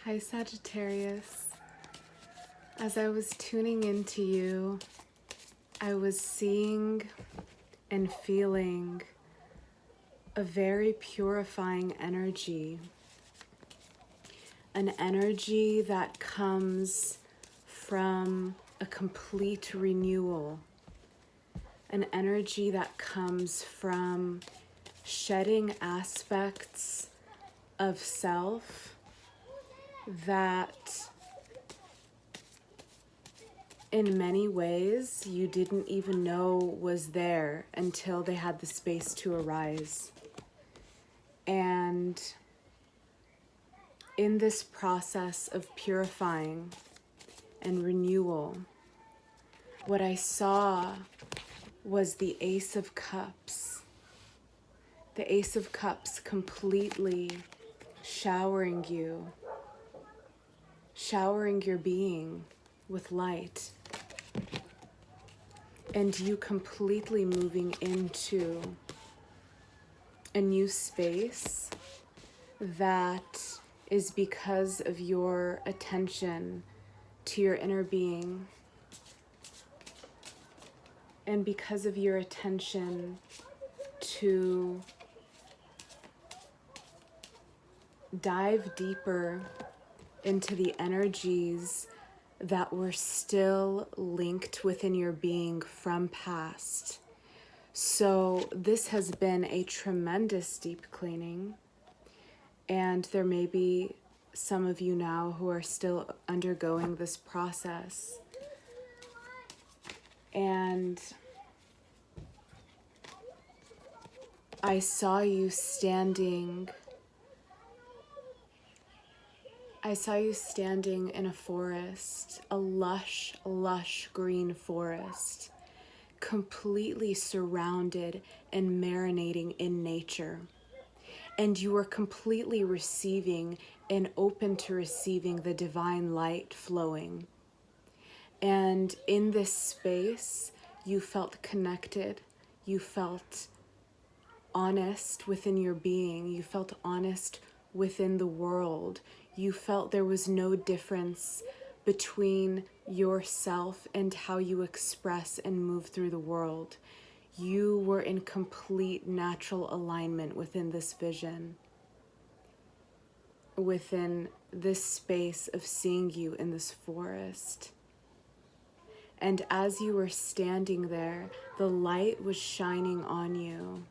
Hi, Sagittarius. As I was tuning into you, I was seeing and feeling a very purifying energy, an energy that comes from a complete renewal, an energy that comes from shedding aspects of self that in many ways you didn't even know was there until they had the space to arise. And in this process of purifying and renewal, what I saw was the Ace of Cups. The Ace of Cups completely showering your being with light, and you completely moving into a new space that is because of your attention to your inner being and because of your attention to dive deeper into the energies that were still linked within your being from past. So this has been a tremendous deep cleaning, and there may be some of you now who are still undergoing this process. And I saw you standing in a forest, a lush, lush green forest, completely surrounded and marinating in nature. And you were completely receiving and open to receiving the divine light flowing. And in this space, you felt connected, you felt honest within your being, you felt honest within the world. You felt there was no difference between yourself and how you express and move through the world. You were in complete natural alignment within this vision, within this space of seeing you in this forest. And as you were standing there, the light was shining on you,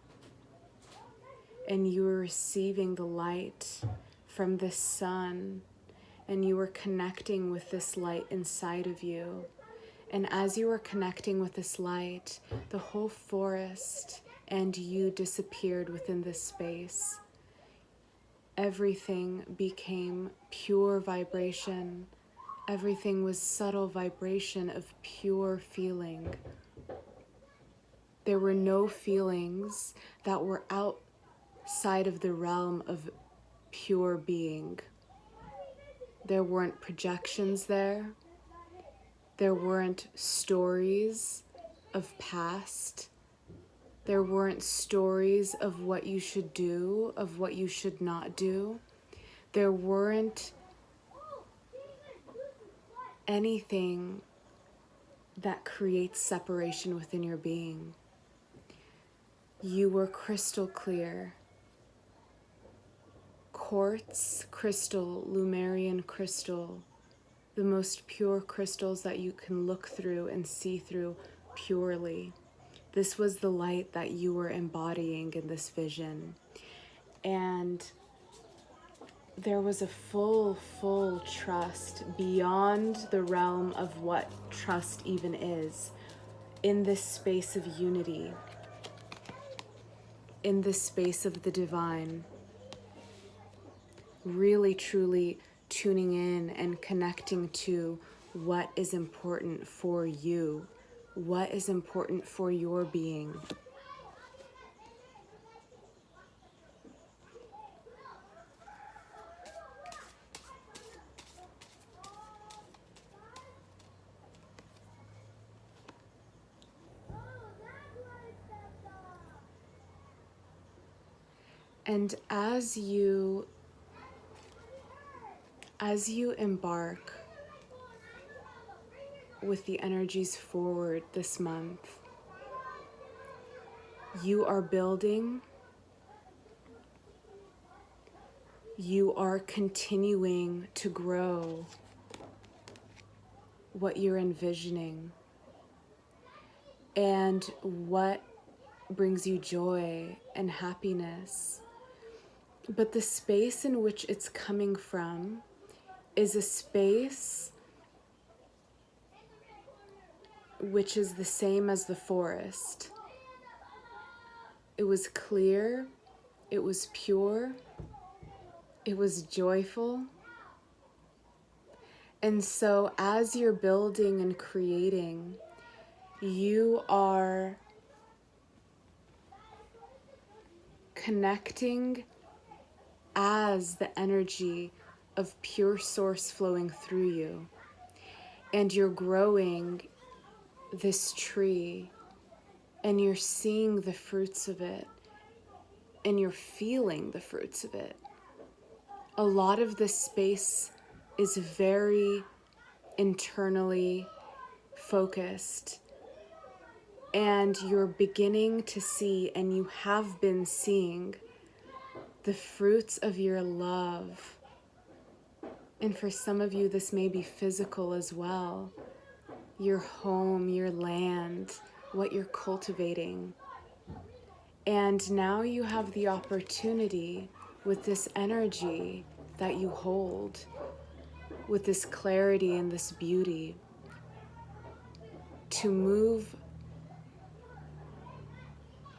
and you were receiving the light from the sun, and you were connecting with this light inside of you. And as you were connecting with this light, the whole forest and you disappeared within this space. Everything became pure vibration. Everything was subtle vibration of pure feeling. There were no feelings that were outside of the realm of pure being. There weren't projections there. There weren't stories of past. There weren't stories of what you should do, of what you should not do. There weren't anything that creates separation within your being. You were crystal clear. Quartz crystal, Lumerian crystal, the most pure crystals that you can look through and see through purely. This was the light that you were embodying in this vision. And there was a full trust beyond the realm of what trust even is, in this space of unity, in this space of the divine. Really, truly tuning in and connecting to what is important for you, what is important for your being. And as you as you embark with the energies forward this month, you are building, you are continuing to grow what you're envisioning and what brings you joy and happiness. But the space in which it's coming from is a space which is the same as the forest. It was clear, it was pure, it was joyful. And so as you're building and creating, you are connecting as the energy of pure source flowing through you. And you're growing this tree, and you're seeing the fruits of it, and you're feeling the fruits of it. A lot of this space is very internally focused, and you're beginning to see, and you have been seeing, the fruits of your love. And for some of you, this may be physical as well. Your home, your land, what you're cultivating. And now you have the opportunity with this energy that you hold, with this clarity and this beauty, to move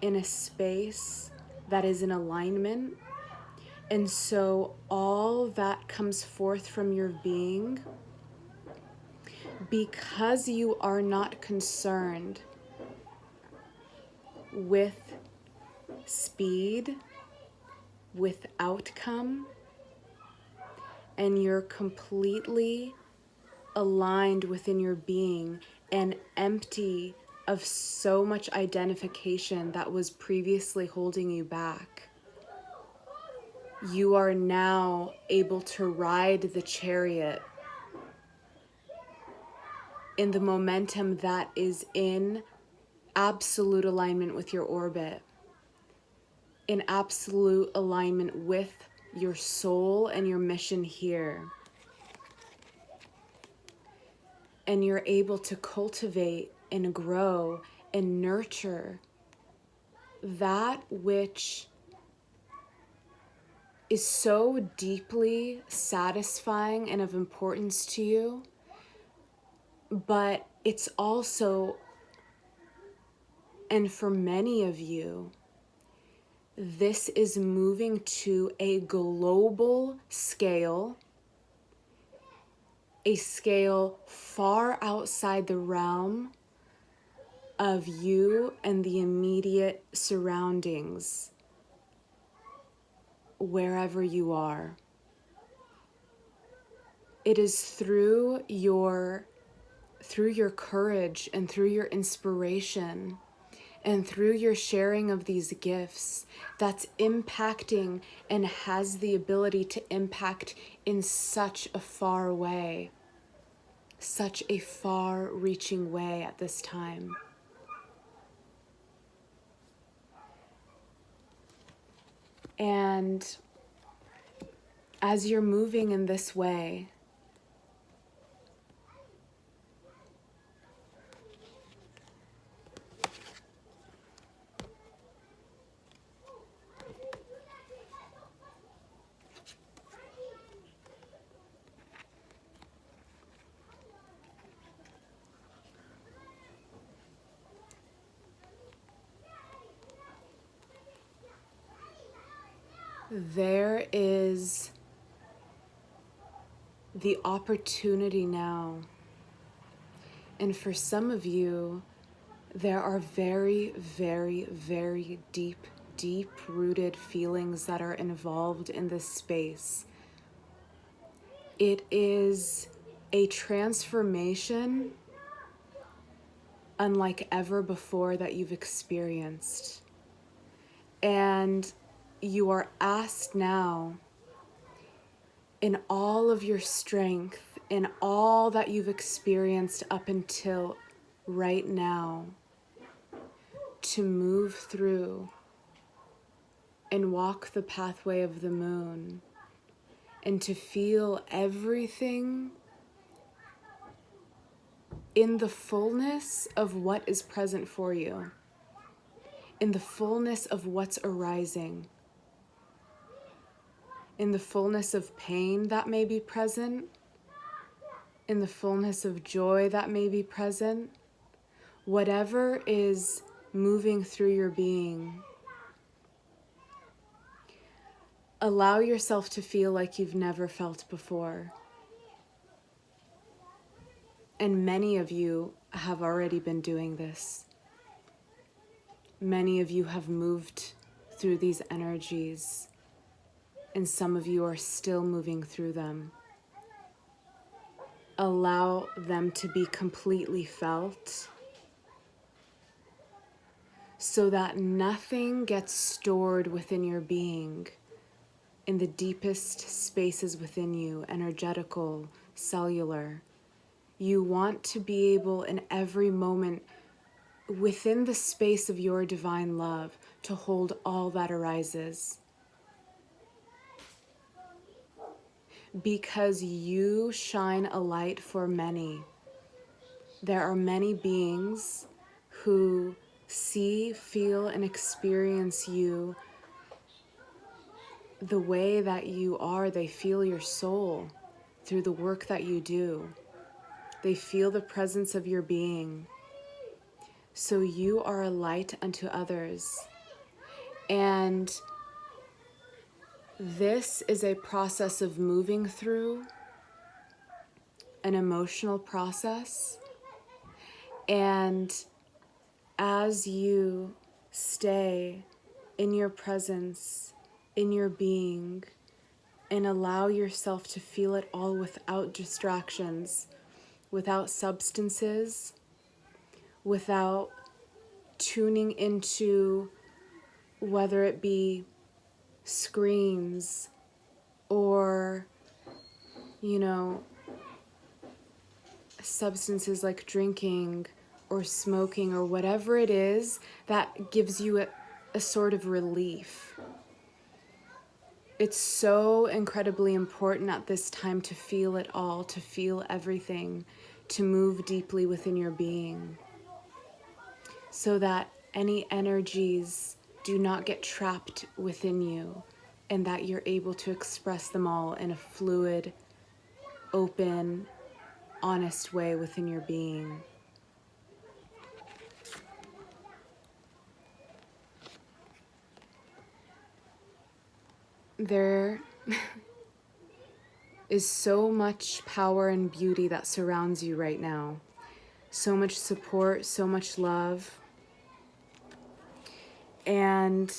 in a space that is in alignment. And so all that comes forth from your being, because you are not concerned with speed, with outcome, and you're completely aligned within your being and empty of so much identification that was previously holding you back. You are now able to ride the chariot in the momentum that is in absolute alignment with your orbit, in absolute alignment with your soul and your mission here. And you're able to cultivate and grow and nurture that which is so deeply satisfying and of importance to you, but it's also, and for many of you, this is moving to a global scale, a scale far outside the realm of you and the immediate surroundings, wherever you are. It is through your courage and through your inspiration and through your sharing of these gifts that's impacting and has the ability to impact in such a far way, such a far-reaching way at this time. And as you're moving in this way, there is the opportunity now. And for some of you, there are very, very, very deep-rooted feelings that are involved in this space. It is a transformation unlike ever before that you've experienced. And you are asked now in all of your strength, in all that you've experienced up until right now, to move through and walk the pathway of the moon, and to feel everything in the fullness of what is present for you, in the fullness of what's arising, in the fullness of pain that may be present, in the fullness of joy that may be present, whatever is moving through your being. Allow yourself to feel like you've never felt before. And many of you have already been doing this. Many of you have moved through these energies, and some of you are still moving through them. Allow them to be completely felt so that nothing gets stored within your being, in the deepest spaces within you, energetical, cellular. You want to be able in every moment within the space of your divine love to hold all that arises. Because you shine a light for many. There are many beings who see, feel, and experience you the way that you are. They feel your soul through the work that you do. They feel the presence of your being. So you are a light unto others. And this is a process of moving through an emotional process. And as you stay in your presence, in your being, and allow yourself to feel it all without distractions, without substances, without tuning into whether it be screens or, substances like drinking or smoking or whatever it is that gives you a sort of relief. It's so incredibly important at this time to feel it all, to feel everything, to move deeply within your being, so that any energies do not get trapped within you, and that you're able to express them all in a fluid, open, honest way within your being. There is so much power and beauty that surrounds you right now. So much support, so much love. And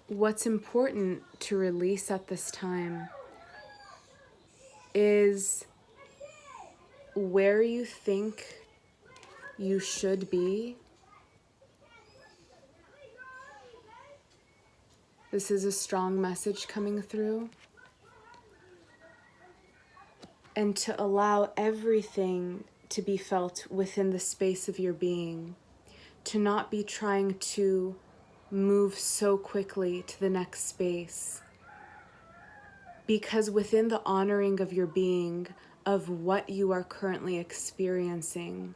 what's important to release at this time is where you think you should be. This is a strong message coming through. And to allow everything to be felt within the space of your being. To not be trying to move so quickly to the next space. Because within the honoring of your being, of what you are currently experiencing,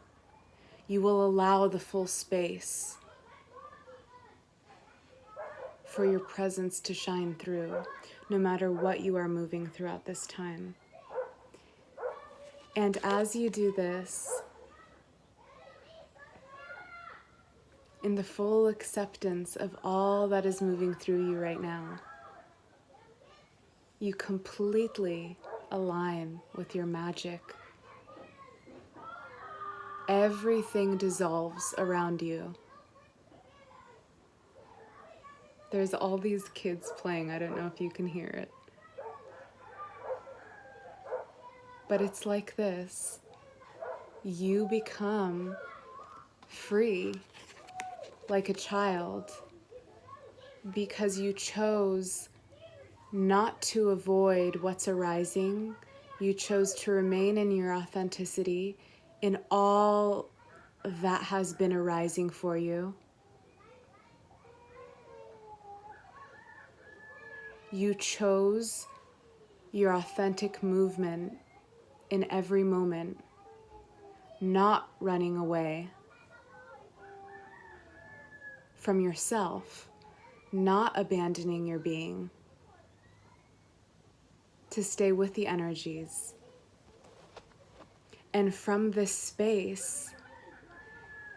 you will allow the full space for your presence to shine through, no matter what you are moving throughout this time. And as you do this, in the full acceptance of all that is moving through you right now, you completely align with your magic. Everything dissolves around you. There's all these kids playing. I don't know if you can hear it. But it's like this. You become free like a child because you chose not to avoid what's arising. You chose to remain in your authenticity in all that has been arising for you. You chose your authentic movement in every moment, not running away from yourself, not abandoning your being, to stay with the energies. And from this space,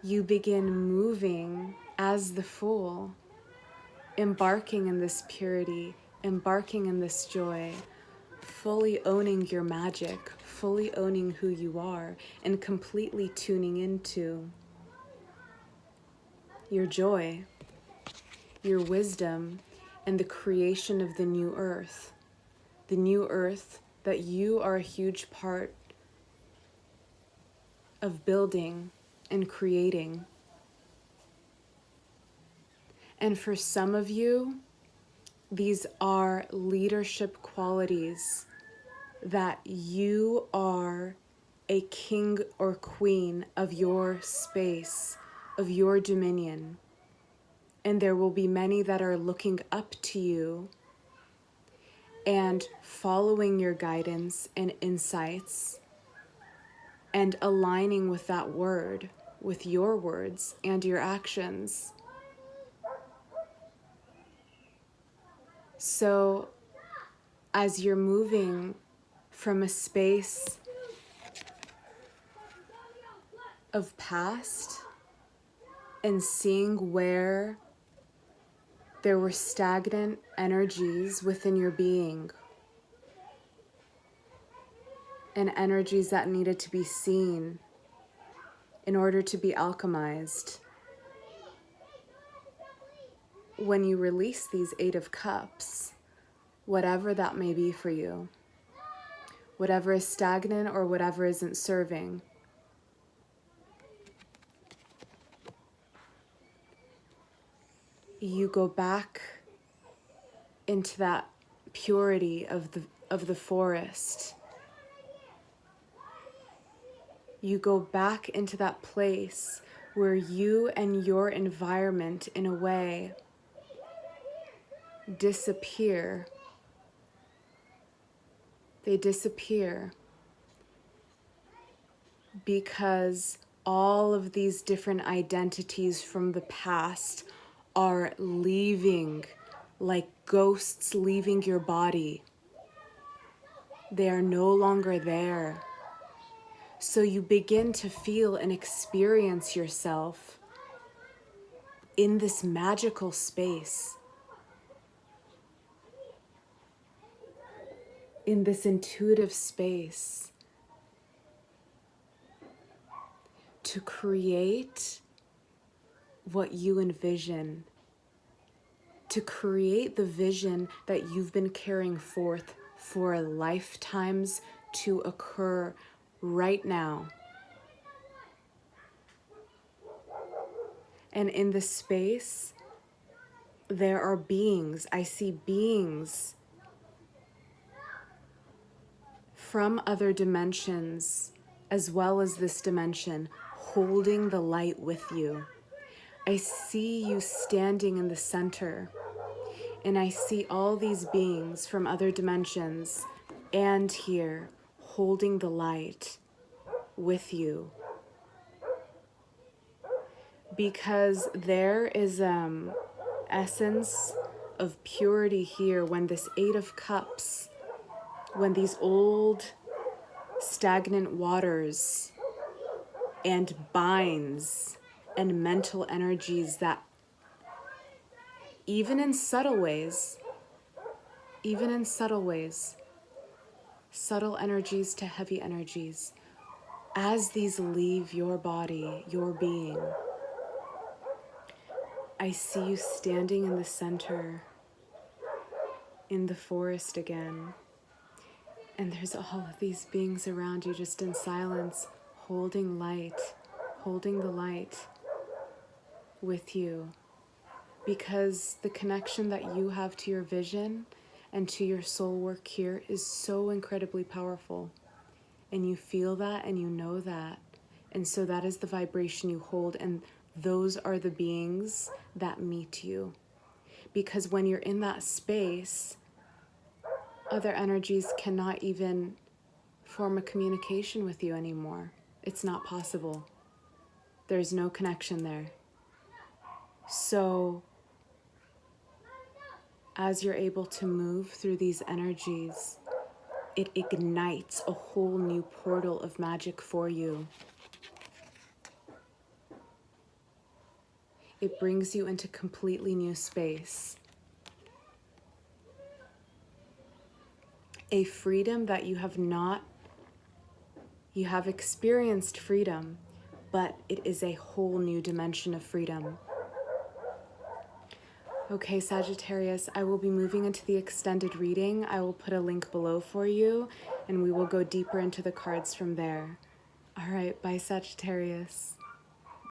you begin moving as the Fool, embarking in this purity, embarking in this joy, fully owning your magic, fully owning who you are, and completely tuning into your joy, your wisdom, and the creation of the new earth. The new earth that you are a huge part of building and creating. And for some of you, these are leadership qualities that you are a king or queen of your space, of your dominion. And there will be many that are looking up to you and following your guidance and insights and aligning with that word, with your words and your actions. So as you're moving from a space of past and seeing where there were stagnant energies within your being and energies that needed to be seen in order to be alchemized, when you release these Eight of Cups, whatever that may be for you, whatever is stagnant or whatever isn't serving, you go back into that purity of the forest. You go back into that place where you and your environment, in a way, disappear. They disappear because all of these different identities from the past are leaving, like ghosts leaving your body. They are no longer there. So you begin to feel and experience yourself in this magical space, in this intuitive space, to create what you envision, to create the vision that you've been carrying forth for lifetimes to occur right now. And in this space, there are beings. I see beings from other dimensions, as well as this dimension, holding the light with you. I see you standing in the center, and I see all these beings from other dimensions and here holding the light with you. Because there is essence of purity here when this Eight of Cups, when these old stagnant waters and binds and mental energies that even in subtle ways, subtle energies to heavy energies, as these leave your body, your being, I see you standing in the center, in the forest again. And there's all of these beings around you just in silence, holding light, holding the light with you. Because the connection that you have to your vision and to your soul work here is so incredibly powerful. And you feel that and you know that. And so that is the vibration you hold, and those are the beings that meet you. Because when you're in that space, other energies cannot even form a communication with you anymore. It's not possible. There's no connection there. So, as you're able to move through these energies, it ignites a whole new portal of magic for you. It brings you into completely new space. A freedom that you have experienced freedom, but it is a whole new dimension of freedom. Okay, Sagittarius, I will be moving into the extended reading. I will put a link below for you, and we will go deeper into the cards from there. All right, bye, Sagittarius.